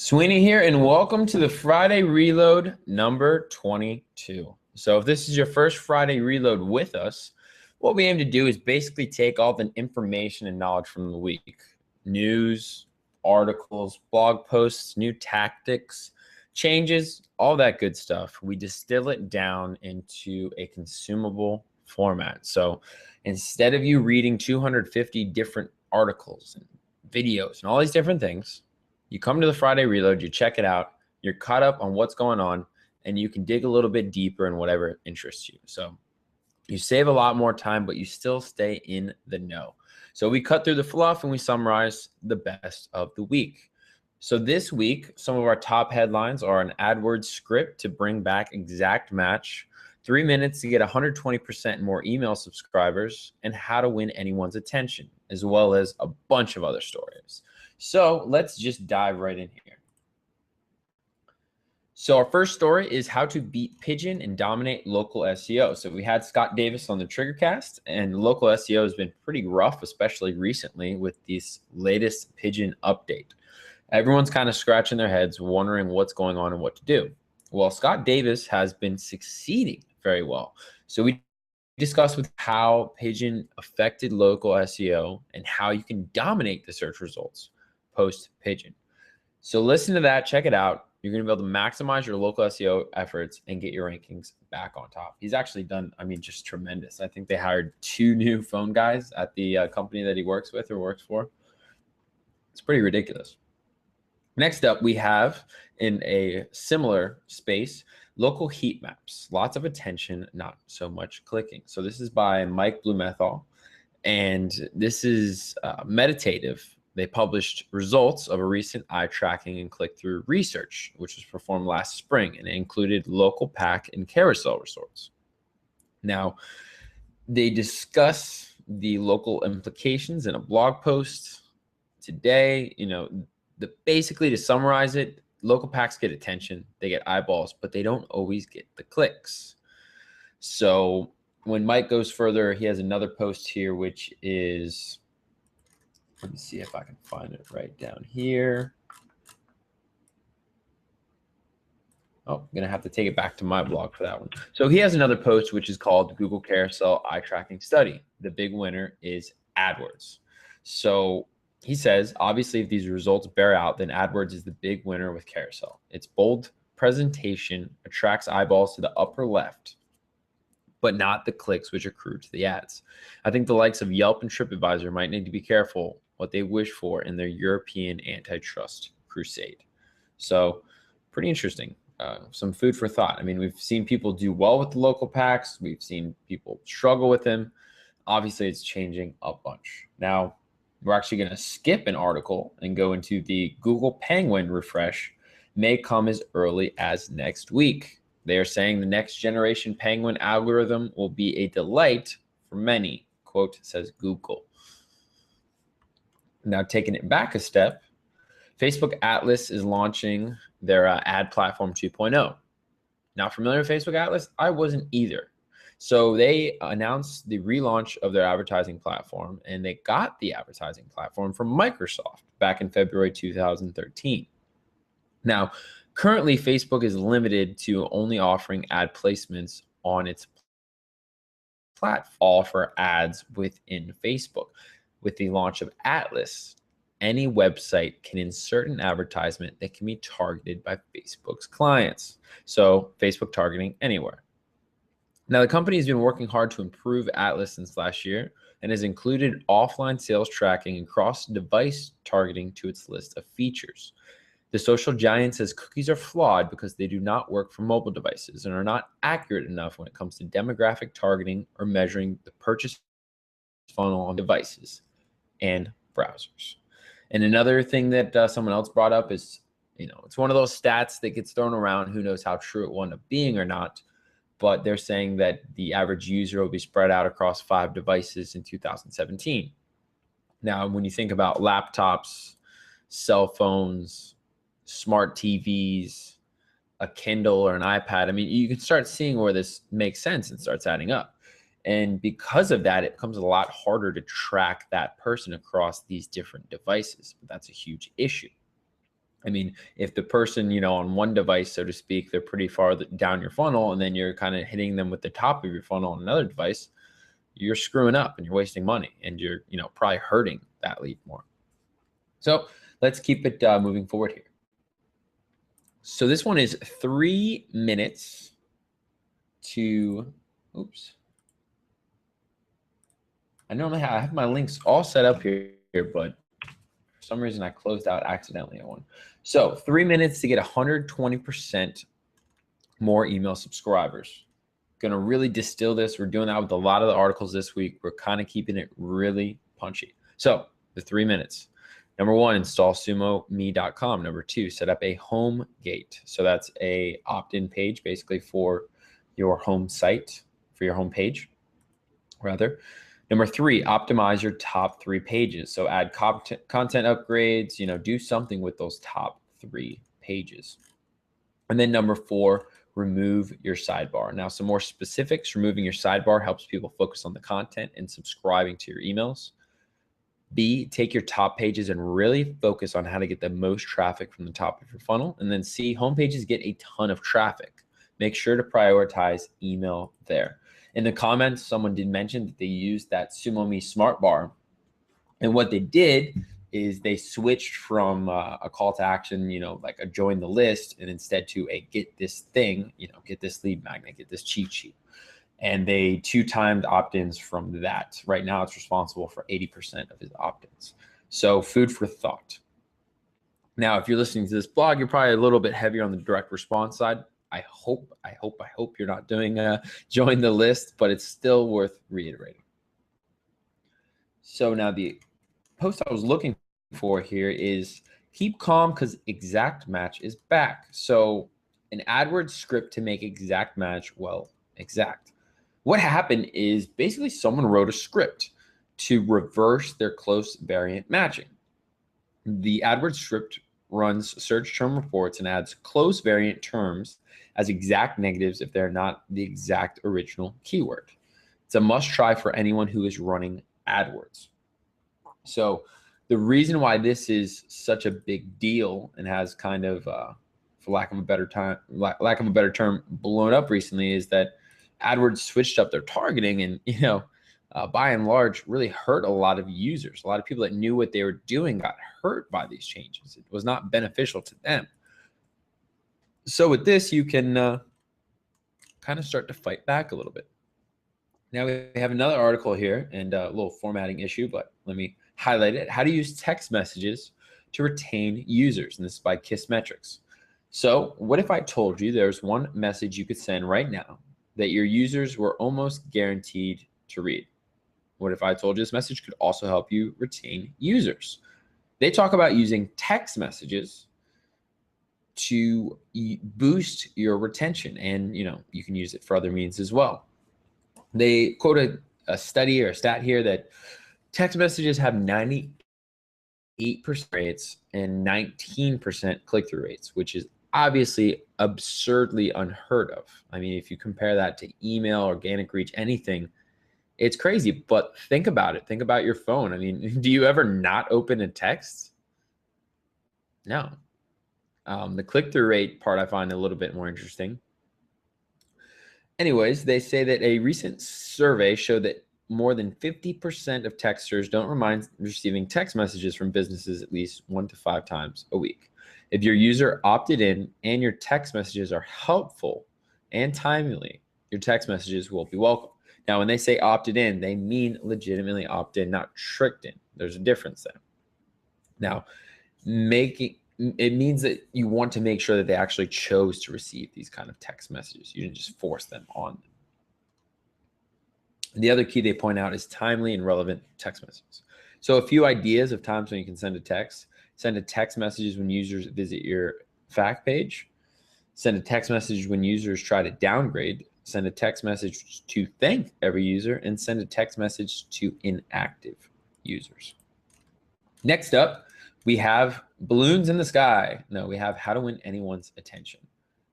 Sweeney here, and welcome to the Friday Reload number 22. So if this is your first Friday Reload with us, what we aim to do is basically take all the information and knowledge from the week. News, articles, blog posts, new tactics, changes, all that good stuff. We distill it down into a consumable format. So instead of you reading 250 different articles and videos and all these different things, you come to the Friday Reload, you check it out, you're caught up on what's going on, and you can dig a little bit deeper in whatever interests you. So you save a lot more time, but you still stay in the know. So we cut through the fluff and we summarize the best of the week. So this week, some of our top headlines are an AdWords script to bring back Exact Match, 3 minutes to get 120% more email subscribers, and how to win anyone's attention, as well as a bunch of other stories. So let's just dive right in here. So our first story is how to beat pigeon and dominate local SEO. So we had Scott Davis on the Triggercast, and local SEO has been pretty rough, especially recently with this latest pigeon update. Everyone's kind of scratching their heads, wondering what's going on and what to do. Well, Scott Davis has been succeeding very well. So we discussed with how pigeon affected local SEO and how you can dominate the search results post pigeon. So listen to that, check it out. You're going to be able to maximize your local SEO efforts and get your rankings back on top. He's actually done, just tremendous. I think they hired 2 new phone guys at the company that he works with or works for. It's pretty ridiculous. Next up, we have in a similar space, local heat maps. Lots of attention, not so much clicking. So this is by Mike Blumenthal, and this is meditative. They published results of a recent eye tracking and click-through research, which was performed last spring, and it included local pack and carousel results. Now, they discuss the local implications in a blog post today. Basically, to summarize it, local packs get attention, they get eyeballs, but they don't always get the clicks. So when Mike goes further, he has another post here, which is, let me see if I can find it right down here. Oh, I'm going to have to take it back to my blog for that one. So he has another post, which is called Google Carousel Eye Tracking Study. The big winner is AdWords. So he says, obviously, if these results bear out, then AdWords is the big winner with Carousel. Its bold presentation attracts eyeballs to the upper left, but not the clicks which accrue to the ads. I think the likes of Yelp and TripAdvisor might need to be careful what they wish for in their European antitrust crusade. So pretty interesting. Some food for thought. We've seen people do well with the local packs. We've seen people struggle with them. Obviously, it's changing a bunch. Now, we're actually going to skip an article and go into the Google Penguin refresh may come as early as next week. They are saying the next generation Penguin algorithm will be a delight for many, quote, says Google. Now, taking it back a step, Facebook Atlas is launching their ad platform 2.0. Not familiar with Facebook Atlas? I wasn't either. So they announced the relaunch of their advertising platform, and they got the advertising platform from Microsoft back in February 2013. Now, currently, Facebook is limited to only offering ad placements on its platform, offer ads within Facebook. With the launch of Atlas, any website can insert an advertisement that can be targeted by Facebook's clients. So Facebook targeting anywhere. Now, the company has been working hard to improve Atlas since last year and has included offline sales tracking and cross-device targeting to its list of features. The social giant says cookies are flawed because they do not work for mobile devices and are not accurate enough when it comes to demographic targeting or measuring the purchase funnel on devices and browsers. And another thing that someone else brought up is, it's one of those stats that gets thrown around. Who knows how true it wound up being or not, but they're saying that the average user will be spread out across 5 devices in 2017. Now, when you think about laptops, cell phones, smart TVs, a Kindle or an iPad, you can start seeing where this makes sense and starts adding up. And because of that, it becomes a lot harder to track that person across these different devices. But that's a huge issue. I mean, if the person, on one device, so to speak, they're pretty far down your funnel, and then you're kind of hitting them with the top of your funnel on another device, you're screwing up and you're wasting money, and you're, probably hurting that lead more. So let's keep it moving forward here. So this one is 3 minutes to, oops. I normally have my links all set up here, but for some reason I closed out accidentally on one. So 3 minutes to get 120% more email subscribers. Going to really distill this. We're doing that with a lot of the articles this week. We're kind of keeping it really punchy. So the 3 minutes. Number 1, install sumome.com. Number 2, set up a home gate. So that's a opt-in page basically for your home site, for your home page, rather. Number 3, optimize your top 3 pages. So add content upgrades, do something with those top 3 pages. And then number 4, remove your sidebar. Now, some more specifics. Removing your sidebar helps people focus on the content and subscribing to your emails. B, take your top pages and really focus on how to get the most traffic from the top of your funnel. And then C, home pages get a ton of traffic. Make sure to prioritize email there. In the comments, someone did mention that they used that SumoMe Smart Bar. And what they did is they switched from a call to action, like a join the list, and instead to a get this thing, get this lead magnet, get this cheat sheet. And they 2-timed opt-ins from that. Right now, it's responsible for 80% of his opt-ins. So food for thought. Now, if you're listening to this blog, you're probably a little bit heavier on the direct response side. I hope you're not doing join the list, but it's still worth reiterating. So now the post I was looking for here is keep calm because exact match is back. So an AdWords script to make exact match, well, exact. What happened is basically someone wrote a script to reverse their close variant matching. The AdWords script runs search term reports and adds close variant terms as exact negatives if they're not the exact original keyword. It's a must try for anyone who is running AdWords. So the reason why this is such a big deal and has kind of, for lack of a better term, blown up recently is that AdWords switched up their targeting and, by and large, really hurt a lot of users. A lot of people that knew what they were doing got hurt by these changes. It was not beneficial to them. So with this, you can kind of start to fight back a little bit. Now we have another article here and a little formatting issue, but let me highlight it. How to use text messages to retain users. And this is by Kissmetrics. So what if I told you there's one message you could send right now that your users were almost guaranteed to read? What if I told you this message could also help you retain users? They talk about using text messages to boost your retention, and you can use it for other means as well. They quote a study or a stat here that text messages have 98% rates and 19% click-through rates, which is obviously absurdly unheard of. I mean, if you compare that to email, organic reach, anything, it's crazy. But think about it. Think about your phone. I mean, do you ever not open a text? No. The click-through rate part I find a little bit more interesting. Anyways, they say that a recent survey showed that more than 50% of texters don't mind receiving text messages from businesses at least 1 to 5 times a week. If your user opted in and your text messages are helpful and timely, your text messages will be welcome. Now, when they say opted in, they mean legitimately opted in, not tricked in. There's a difference there. Now, it means that you want to make sure that they actually chose to receive these kind of text messages. You didn't just force them on them. And the other key they point out is timely and relevant text messages. So a few ideas of times when you can send a text. Send a text messages when users visit your fact page. Send a text message when users try to downgrade. Send a text message to thank every user, and send a text message to inactive users. Next up, we have balloons in the sky. No, we have how to win anyone's attention.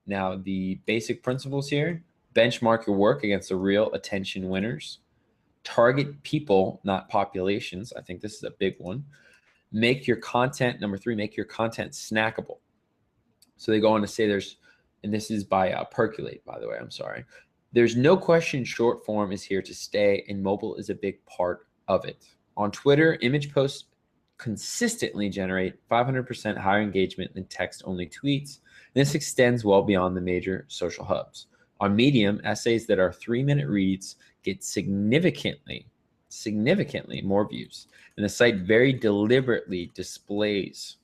Now, the basic principles here: benchmark your work against the real attention winners. Target people, not populations. I think this is a big one. Make your content, number 3, make your content snackable. So they go on to say and this is by Percolate, by the way, I'm sorry. There's no question short form is here to stay, and mobile is a big part of it. On Twitter, image posts consistently generate 500% higher engagement than text-only tweets. And this extends well beyond the major social hubs. On Medium, essays that are 3-minute reads get significantly more views. And the site very deliberately displays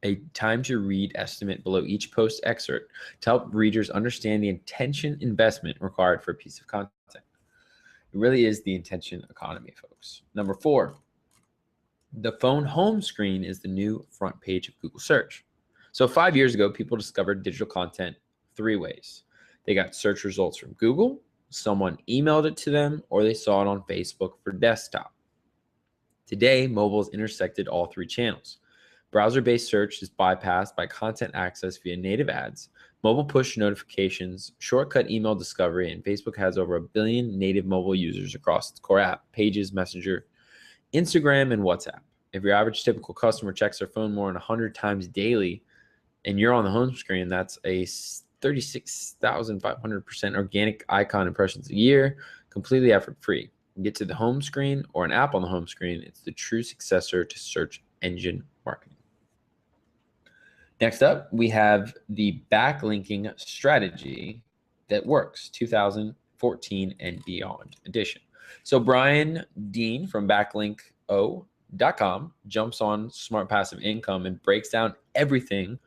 a time to read estimate below each post excerpt to help readers understand the intention investment required for a piece of content. It really is the intention economy, folks. Number 4, the phone home screen is the new front page of Google search. So 5 years ago, people discovered digital content 3 ways. They got search results from Google, someone emailed it to them, or they saw it on Facebook for desktop. Today, mobile has intersected all 3 channels. Browser-based search is bypassed by content access via native ads, mobile push notifications, shortcut email discovery, and Facebook has over 1 billion native mobile users across its core app, Pages, Messenger, Instagram, and WhatsApp. If your average typical customer checks their phone more than 100 times daily and you're on the home screen, that's a 36,500% organic icon impressions a year, completely effort-free. You get to the home screen or an app on the home screen, it's the true successor to search engine marketing. Next up, we have the backlinking strategy that works, 2014 and beyond edition. So Brian Dean from backlinko.com jumps on Smart Passive Income and breaks down everything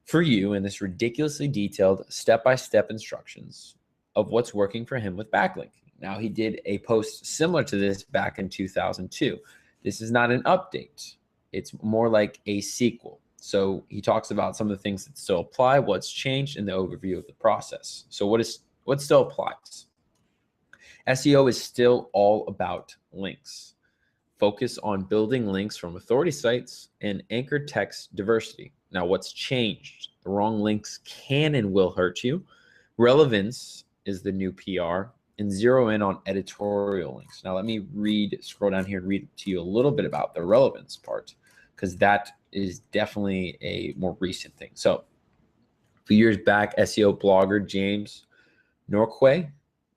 for you in this ridiculously detailed step-by-step instructions of what's working for him with backlinking. Now, he did a post similar to this back in 2002. This is not an update. It's more like a sequel. So he talks about some of the things that still apply, what's changed, and the overview of the process. So what still applies? SEO is still all about links. Focus on building links from authority sites and anchored text diversity. Now, what's changed? The wrong links can and will hurt you. Relevance is the new PR, and zero in on editorial links. Now, let me scroll down here and read to you a little bit about the relevance part, because that is definitely a more recent thing. So a few years back, SEO blogger James Norquay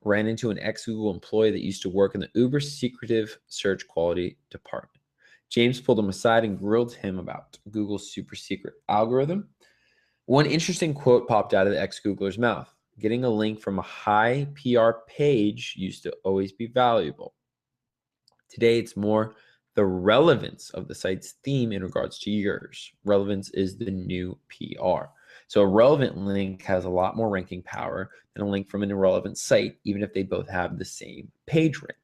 ran into an ex-Google employee that used to work in the uber secretive search quality department. James pulled him aside and grilled him about Google's super secret algorithm. One interesting quote popped out of the ex-Googler's mouth. Getting a link from a high PR page used to always be valuable. Today, it's more the relevance of the site's theme in regards to yours. Relevance is the new PR. So a relevant link has a lot more ranking power than a link from an irrelevant site, even if they both have the same page rank.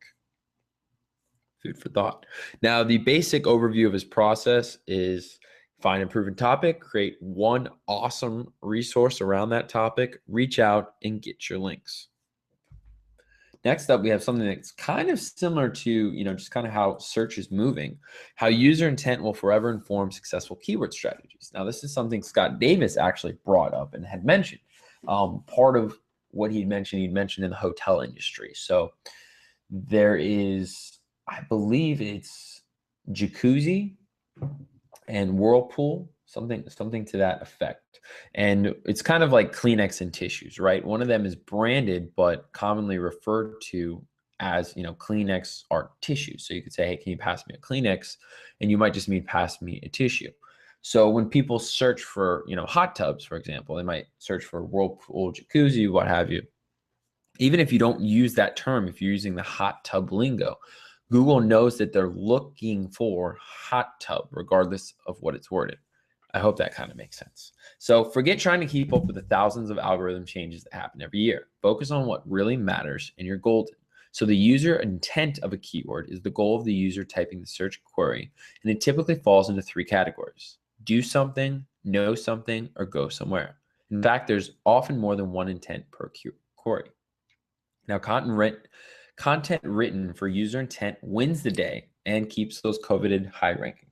Food for thought. Now, the basic overview of his process is find a proven topic, create one awesome resource around that topic, reach out and get your links. Next up, we have something that's kind of similar to, just kind of how search is moving, how user intent will forever inform successful keyword strategies. Now, this is something Scott Davis actually brought up and had mentioned. Part of what he'd mentioned in the hotel industry. So there is, I believe it's jacuzzi and whirlpool, something to that effect. And it's kind of like Kleenex and tissues, right? One of them is branded, but commonly referred to as, Kleenex are tissues. So you could say, hey, can you pass me a Kleenex? And you might just mean pass me a tissue. So when people search for, hot tubs, for example, they might search for whirlpool, jacuzzi, what have you. Even if you don't use that term, if you're using the hot tub lingo, Google knows that they're looking for hot tub, regardless of what it's worded. I hope that kind of makes sense. So forget trying to keep up with the thousands of algorithm changes that happen every year. Focus on what really matters and you're golden. So the user intent of a keyword is the goal of the user typing the search query, and it typically falls into 3 categories: do something, know something, or go somewhere. In fact, there's often more than one intent per query. Now, content written for user intent wins the day and keeps those coveted high rankings.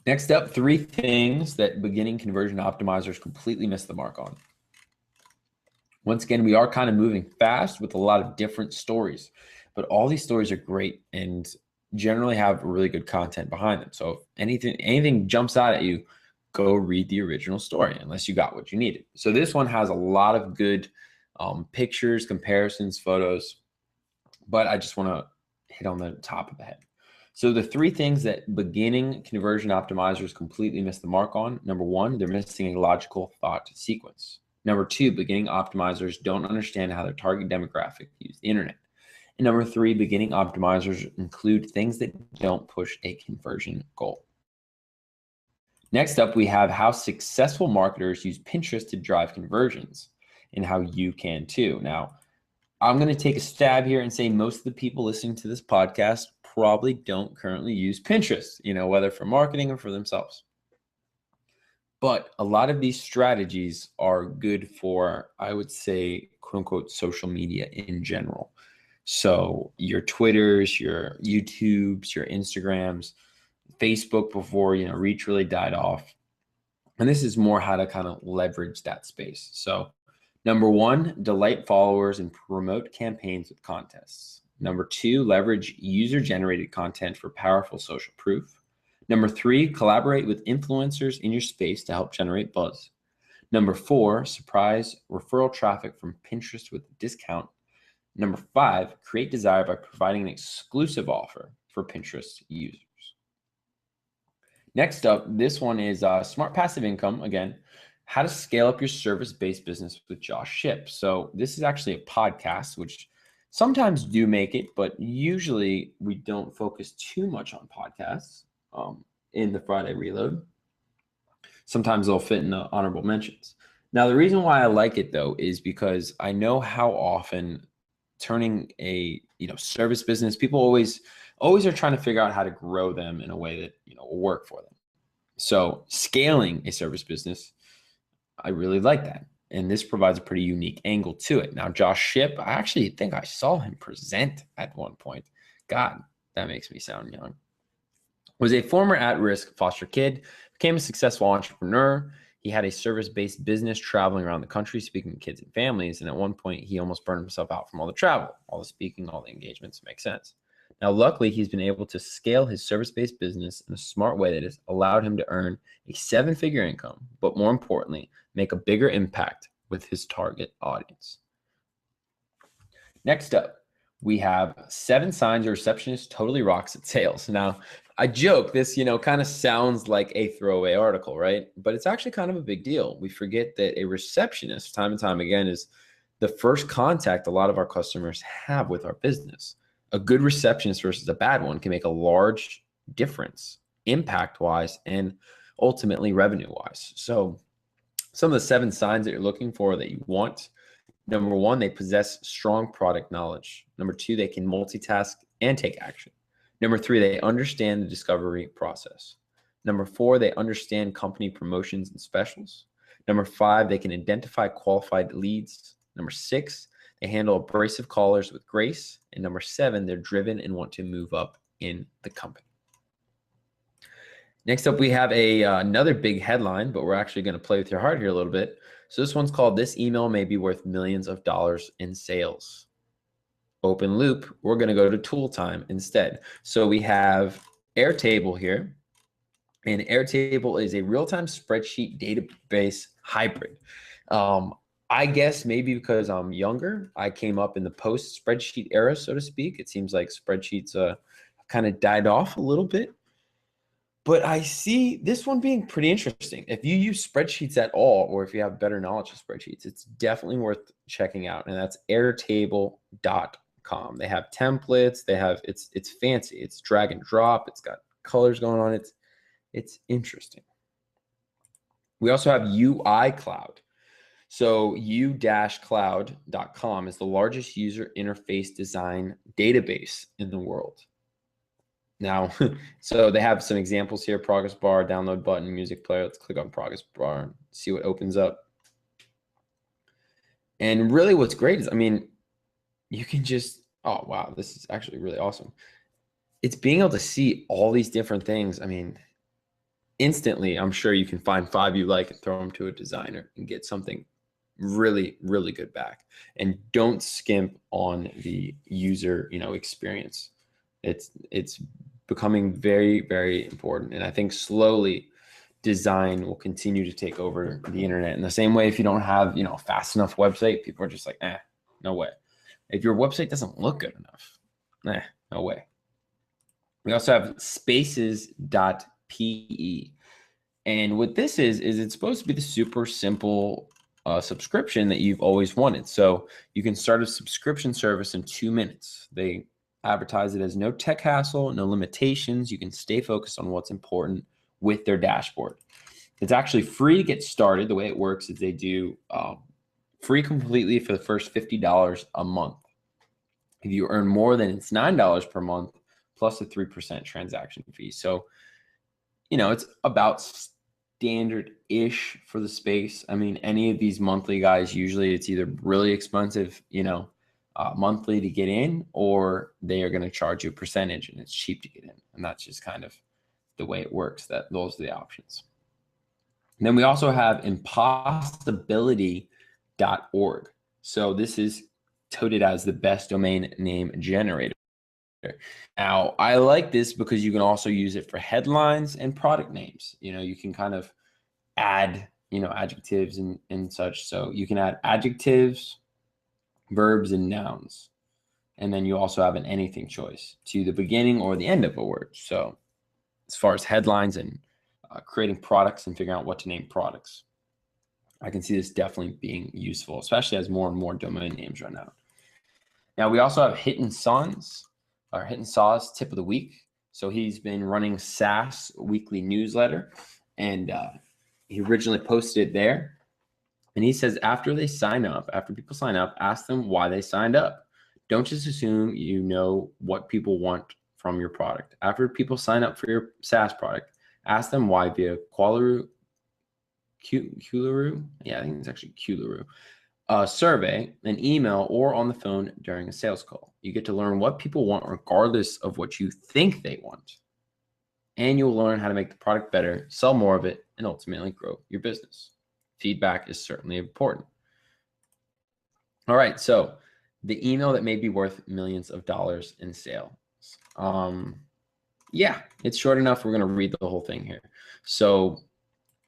Next up, 3 things that beginning conversion optimizers completely miss the mark on. Once again, we are kind of moving fast with a lot of different stories, but all these stories are great. And generally have really good content behind them. So if anything jumps out at you, go read the original story unless you got what you needed. So this one has a lot of good pictures, comparisons, photos, but I just want to hit on the top of the head. So the three things that beginning conversion optimizers completely miss the mark on: number one, they're missing a logical thought sequence. Number two, beginning optimizers don't understand how their target demographic use the internet. And number three, beginning optimizers include things that don't push a conversion goal. Next up, we have how successful marketers use Pinterest to drive conversions and how you can too. Now, I'm going to take a stab here and say most of the people listening to this podcast probably don't currently use Pinterest, whether for marketing or for themselves. But a lot of these strategies are good for, I would say, quote unquote, social media in general. So your Twitters, your YouTubes, your Instagrams, Facebook before, reach really died off. And this is more how to kind of leverage that space. So number one, delight followers and promote campaigns with contests. Number two, leverage user-generated content for powerful social proof. Number three, collaborate with influencers in your space to help generate buzz. Number four, surprise referral traffic from Pinterest with a discount. Number five, create desire by providing an exclusive offer for Pinterest users. Next up, this one is Smart Passive Income. Again, how to scale up your service-based business with Josh Shipp. So this is actually a podcast, which sometimes do make it, but usually we don't focus too much on podcasts in the Friday Reload. Sometimes they'll fit in the honorable mentions. Now, the reason why I like it though is because I know how often turning a service business, people always are trying to figure out how to grow them in a way that will work for them. So scaling a service business, I really like that. And this provides a pretty unique angle to it. Now, Josh Shipp, I actually think I saw him present at one point. God, that makes me sound young. Was a former at-risk foster kid, became a successful entrepreneur. He had a service-based business traveling around the country, speaking to kids and families. And at one point, he almost burned himself out from all the travel, all the speaking, all the engagements. Makes sense. Now, luckily, he's been able to scale his service-based business in a smart way that has allowed him to earn a seven-figure income, but more importantly, make a bigger impact with his target audience. Next up, we have 7 signs a receptionist totally rocks at sales. Now, I joke this, kind of sounds like a throwaway article, right? But it's actually kind of a big deal. We forget that a receptionist, time and time again, is the first contact a lot of our customers have with our business. A good receptionist versus a bad one can make a large difference impact-wise and ultimately revenue-wise. So some of the 7 signs that you're looking for that you want: number one, they possess strong product knowledge. Number two, they can multitask and take action. Number three, they understand the discovery process. Number four, they understand company promotions and specials. Number five, they can identify qualified leads. Number six, they handle abrasive callers with grace. And number seven, they're driven and want to move up in the company. Next up, we have another big headline, but we're actually going to play with your heart here a little bit. So this one's called "This Email May Be Worth Millions of Dollars in Sales." Open loop, we're going to go to tool time instead. So we have Airtable here, and Airtable is a real-time spreadsheet database hybrid. I guess maybe because I'm younger, I came up in the post-spreadsheet era, so to speak. It seems like spreadsheets kind of died off a little bit. But I see this one being pretty interesting. If you use spreadsheets at all, or if you have better knowledge of spreadsheets, it's definitely worth checking out. And that's airtable.com. They have templates. They have it's fancy. It's drag and drop. It's got colors going on. It's interesting. We also have UI Cloud. So u-cloud.com is the largest user interface design database in the world. Now, so they have some examples here: progress bar, download button, music player. Let's click on progress bar and see what opens up. And really what's great is, you can just, oh, wow, this is actually really awesome. It's being able to see all these different things. Instantly, I'm sure you can find 5 you like and throw them to a designer and get something really, really good back. And don't skimp on the user, experience. It's becoming very, very important. And I think slowly design will continue to take over the internet. In the same way, if you don't have, a fast enough website, people are just like, no way. If your website doesn't look good enough, no way. We also have spaces.pe. And what this is it's supposed to be the super simple subscription that you've always wanted. So you can start a subscription service in 2 minutes. They advertise it as no tech hassle, no limitations. You can stay focused on what's important with their dashboard. It's actually free to get started. The way it works is they do free completely for the first $50 a month. If you earn more than it's $9 per month, plus a 3% transaction fee. So, it's about standard-ish for the space. I mean, any of these monthly guys, usually it's either really expensive, monthly to get in, or they are going to charge you a percentage and it's cheap to get in. And that's just kind of the way it works. Those are the options. And then we also have impossibility.org. So this is touted as the best domain name generator. Now, I like this because you can also use it for headlines and product names. You can kind of add, adjectives and such. So you can add adjectives, verbs, and nouns. And then you also have an anything choice to the beginning or the end of a word. So as far as headlines and creating products and figuring out what to name products, I can see this definitely being useful, especially as more and more domain names run out. Now, we also have Hittin' Saw's tip of the week. So he's been running SaaS weekly newsletter, and he originally posted it there. And he says, after people sign up, ask them why they signed up. Don't just assume you know what people want from your product. After people sign up for your SaaS product, ask them why via Qualaroo, yeah, I think it's actually Qualaroo, survey, an email, or on the phone during a sales call. You get to learn what people want regardless of what you think they want. And you'll learn how to make the product better, sell more of it, and ultimately grow your business. Feedback is certainly important. All right, so the email that may be worth millions of dollars in sales. Yeah, it's short enough. We're going to read the whole thing here. So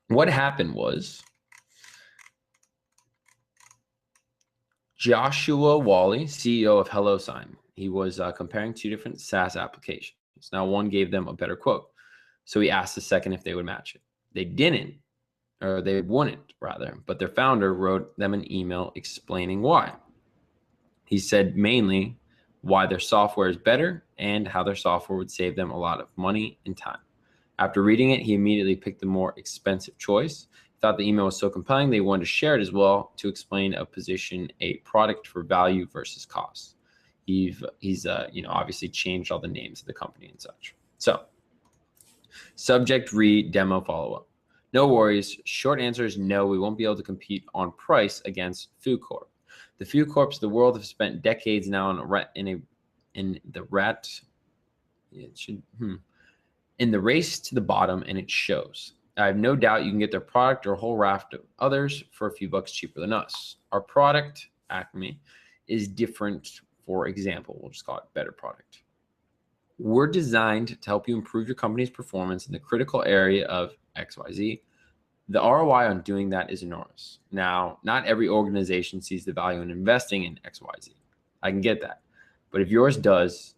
what happened was Joshua Wally, CEO of HelloSign, he was comparing 2 different SaaS applications. Now, one gave them a better quote. So he asked the second if they would match it. They didn't, or they wouldn't rather, but their founder wrote them an email explaining why. He said mainly why their software is better and how their software would save them a lot of money and time. After reading it, he immediately picked the more expensive choice. He thought the email was so compelling they wanted to share it as well to explain a product for value versus cost. He's obviously changed all the names of the company and such. So, subject, read, demo, follow up. No worries. Short answer is no. We won't be able to compete on price against Food Corp. The Food Corps of the world have spent decades now in the race to the bottom, and it shows. I have no doubt you can get their product or a whole raft of others for a few bucks cheaper than us. Our product, Acme, is different. For example, we'll just call it better product. We're designed to help you improve your company's performance in the critical area of XYZ. The ROI on doing that is enormous. Now, not every organization sees the value in investing in XYZ. I can get that. But if yours does,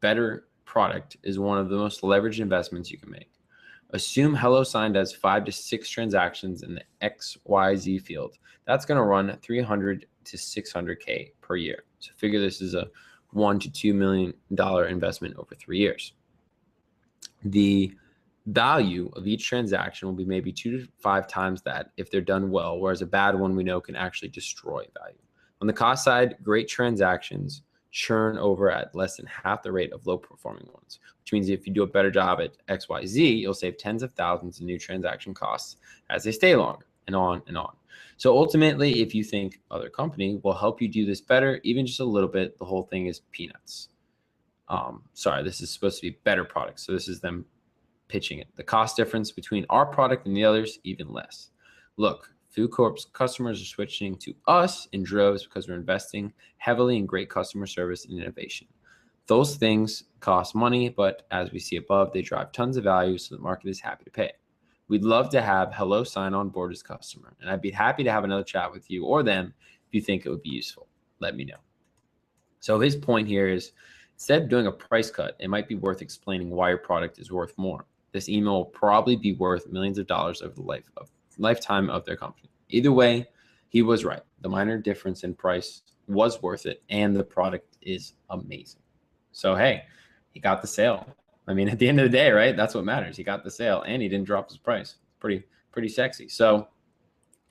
better product is one of the most leveraged investments you can make. Assume HelloSign does 5 to 6 transactions in the XYZ field. That's going to run $300 to $600K per year. So figure this is a $1 to $2 million investment over 3 years. The value of each transaction will be maybe 2 to 5 times that if they're done well, whereas a bad one we know can actually destroy value. On the cost side, great transactions churn over at less than half the rate of low performing ones, which means if you do a better job at XYZ, you'll save tens of thousands in new transaction costs as they stay longer, and on and on. So ultimately, if you think other company will help you do this better, even just a little bit, the whole thing is peanuts. This is supposed to be better products. So this is them pitching it. The cost difference between our product and the others, even less. Look, Food Corp's customers are switching to us in droves because we're investing heavily in great customer service and innovation. Those things cost money, but as we see above, they drive tons of value, so the market is happy to pay. We'd love to have HelloSign on board as customer, and I'd be happy to have another chat with you or them if you think it would be useful. Let me know. So his point here is, instead of doing a price cut, it might be worth explaining why your product is worth more. This email will probably be worth millions of dollars over the lifetime of their company. Either way, he was right. The minor difference in price was worth it, and the product is amazing. So, hey, he got the sale. I mean, at the end of the day, right? That's what matters. He got the sale and he didn't drop his price. Pretty sexy. So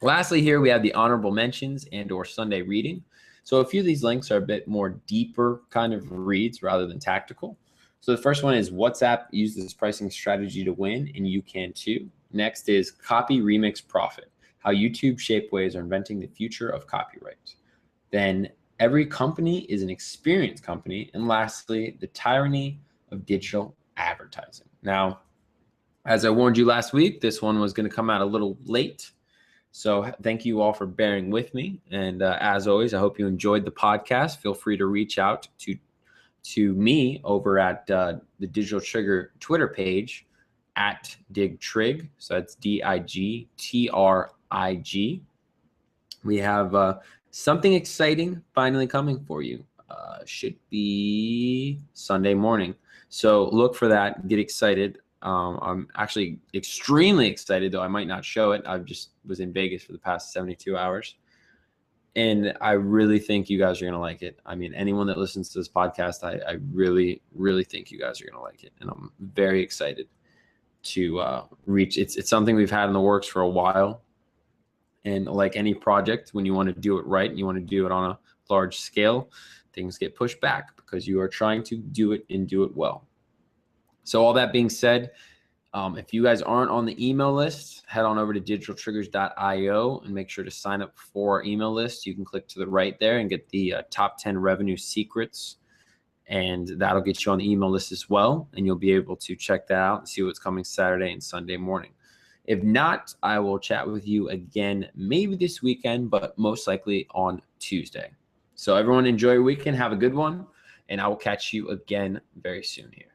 lastly here, we have the honorable mentions and or Sunday reading. So a few of these links are a bit more deeper kind of reads rather than tactical. So the first one is WhatsApp used this pricing strategy to win, and you can too. Next is Copy Remix Profit, how YouTube Shapeways are inventing the future of copyright. Then every company is an experience company. And lastly, the tyranny of digital advertising. Now, as I warned you last week, this one was going to come out a little late. So thank you all for bearing with me. And as always, I hope you enjoyed the podcast. Feel free to reach out to me over at the Digital Trigger Twitter page at DigTrig. So that's DIGTRIG. We have something exciting finally coming for you. Should be Sunday morning. So look for that. Get excited. I'm actually extremely excited, though I might not show it. I just was in Vegas for the past 72 hours. And I really think you guys are going to like it. I mean, anyone that listens to this podcast, I really, really think you guys are going to like it. And I'm very excited to reach. It's something we've had in the works for a while. And like any project, when you want to do it right and you want to do it on a large scale, things get pushed back because you are trying to do it and do it well. So all that being said, if you guys aren't on the email list, head on over to digitaltriggers.io and make sure to sign up for our email list. You can click to the right there and get the top 10 revenue secrets, and that'll get you on the email list as well. And you'll be able to check that out and see what's coming Saturday and Sunday morning. If not, I will chat with you again, maybe this weekend, but most likely on Tuesday. So everyone enjoy your weekend. Have a good one. And I will catch you again very soon here.